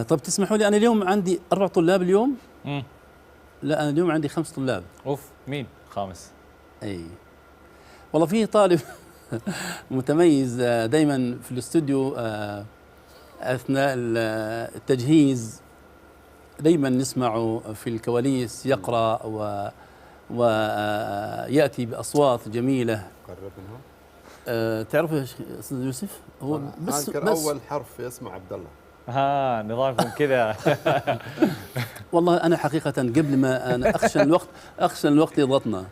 طب تسمحوا لي، أنا اليوم عندي 4 طلاب اليوم. امم لا، أنا اليوم عندي 5 طلاب. اوف، مين خامس؟ أي والله في طالب متميز دائما في الاستوديو أثناء التجهيز، دائما نسمعه في الكواليس يقرأ ويأتي بأصوات جميلة. قرب منهم. تعرفوا يا أستاذ يوسف، هو بس أول حرف يسمع عبد الله. نظامكم كذا. والله أنا حقيقة قبل ما أنا أخشى الوقت يضغطنا.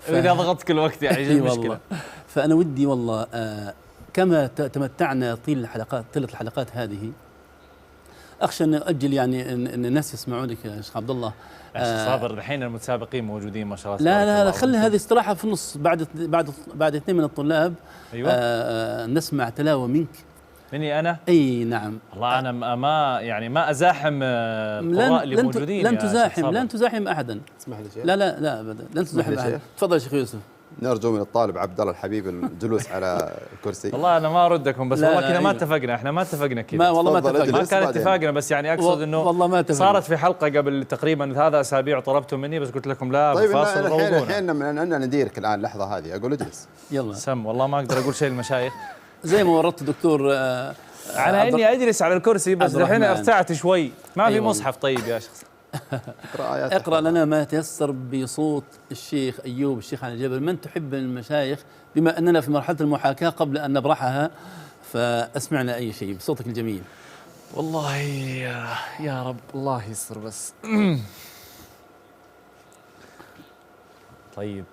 إذا ضغطت كل وقت يعني ايش المشكلة؟ فأنا ودي والله كما تمتعنا طيل الحلقات هذه، أخشى أن أجل يعني أن الناس يسمعونك يا شيخ عبد الله. صابر الحين المتسابقين موجودين ما شاء الله. لا خلي هذه استراحة في النص، بعد 2 من الطلاب. أيوة. نسمع تلاوة منك. مني أنا؟ أي نعم. والله أنا ما أزاحم القراء اللي موجودين. لن تزاحم أحدا. اسمح لي شيخ. لا أبدا لن تزاحم أحدا. تفضل يا شيخ يوسف. نرجو من الطالب عبد الله الحبيب الجلوس على الكرسي. والله انا ما اردكم، بس والله كذا ما اتفقنا، احنا ما اتفقنا كذا. والله ما اتفقنا، ما كان اتفاقنا، بس يعني اقصد انه والله ما اتفقنا. صارت في حلقه قبل تقريبا 3 اسابيع وطلبتم مني، بس قلت لكم لا. طيب الحين من أننا نديرك الان اللحظه هذه، اقول اجلس. يلا سم، والله ما اقدر اقول شيء للمشايخ. زي ما ورطت دكتور على اني اجلس على الكرسي، بس الحين ارتعت شوي. ما في مصحف طيب يا شخص؟ اقرأ لنا ما تيسر بصوت الشيخ أيوب الشيخ علي الجبل. من تحب المشايخ، بما أننا في مرحلة المحاكاة قبل أن نبرحها، فأسمعنا أي شيء بصوتك الجميل. والله يا رب الله يستر بس. طيب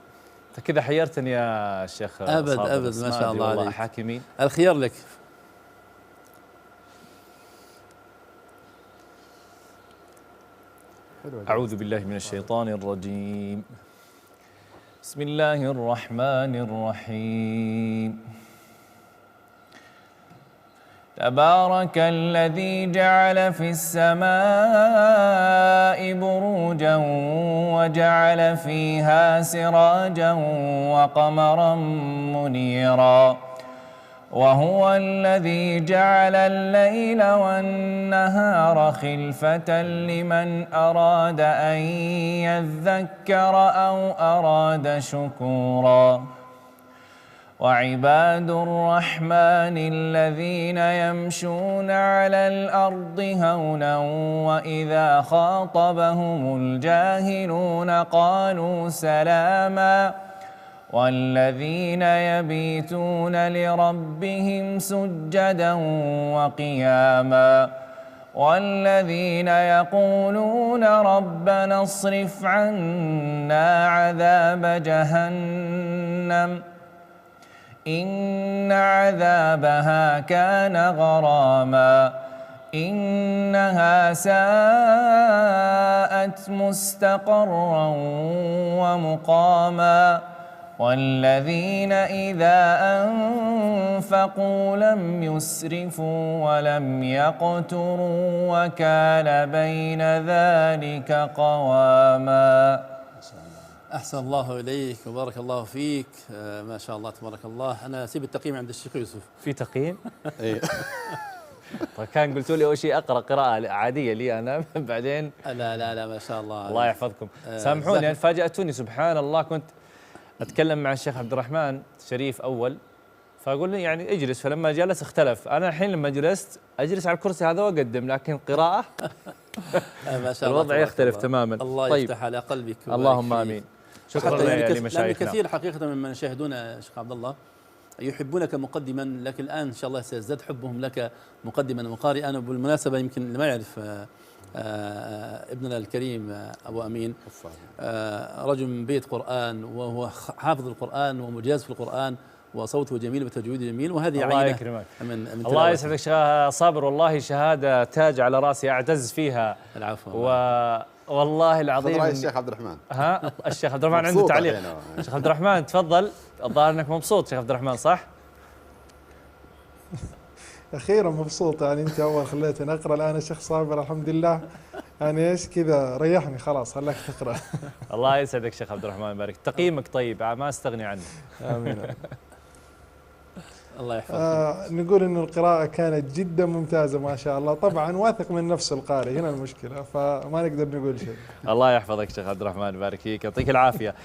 انت كذا حيرتني يا شيخ. أبد ما شاء الله عليك. حاكمين الخيار لك. أعوذ بالله من الشيطان الرجيم. بسم الله الرحمن الرحيم. تبارك الذي جعل في السماء بروجا وجعل فيها سراجا وقمرا منيرا، وهو الذي جعل الليل والنهار خلفة لمن أراد أن يذكر أو أراد شكورا. وعباد الرحمن الذين يمشون على الأرض هونا وإذا خاطبهم الجاهلون قالوا سلاما، والذين يبيتون لربهم سجدا وقياما، والذين يقولون ربنا اصرف عنا عذاب جهنم إن عذابها كان غراما إنها ساءت مستقرا ومقاما. والذين إذا أنفقوا لم يسرفوا ولم يقتروا وكان بين ذلك قواما. أحسن الله إليك وبارك الله فيك. ما شاء الله تبارك الله. أنا أسيب التقييم عند الشيخ يوسف. في تقييم؟ طيب كان قلتوا لي أول شيء أقرأ قراءة عادية لي أنا بعدين. لا ما شاء الله. الله يحفظكم. سامحوني يعني فاجأتوني سبحان الله. كنت أتكلم مع الشيخ عبد الرحمن شريف أول، فأقول لي يعني اجلس، فلما جلس اختلف. أنا الحين لما جلست أجلس على الكرسي هذا وأقدم، لكن قراءة ما شاء الله الوضع يختلف تماما. الله طيب. يفتح على قلبك. اللهم آمين. شكرا لمشايخنا. كثير حقيقة ممن يشاهدون شيخ عبد الله يحبونك مقدما، لكن الآن إن شاء الله سيزداد حبهم لك مقدما وقارئا. وبالمناسبة يمكن اللي ما يعرف ابننا الكريم أبو أمين رجل من بيت قرآن، وهو حافظ القرآن ومجاز في القرآن، وصوته جميل وتجويده جميل، وهذه الله عينة يكرمك. من الله يسعدك صابر، والله شهادة تاج على راسي أعتز فيها. العفو. والله العظيم. خذ رأي الشيخ عبد الرحمن. الشيخ عبد الرحمن عنده تعليق. الشيخ عبد الرحمن تفضل. الظاهر انك مبسوط شيخ عبد الرحمن، صح؟ اخيرا مبسوط. يعني انت اول خليتني اقرا، الان الشيخ صابر الحمد لله يعني ايش كذا ريحني خلاص، خلاك تقرا. الله يسعدك شيخ عبد الرحمن، بارك. تقييمك طيب ما استغني عنه. امين. الله يحفظك. نقول إنه القراءة كانت جدا ممتازة ما شاء الله، طبعا واثق من نفس القارئ، هنا المشكلة، فما نقدر نقول شيء. الله يحفظك شيخ عبد الرحمن، يبارك فيك، يعطيك العافيه.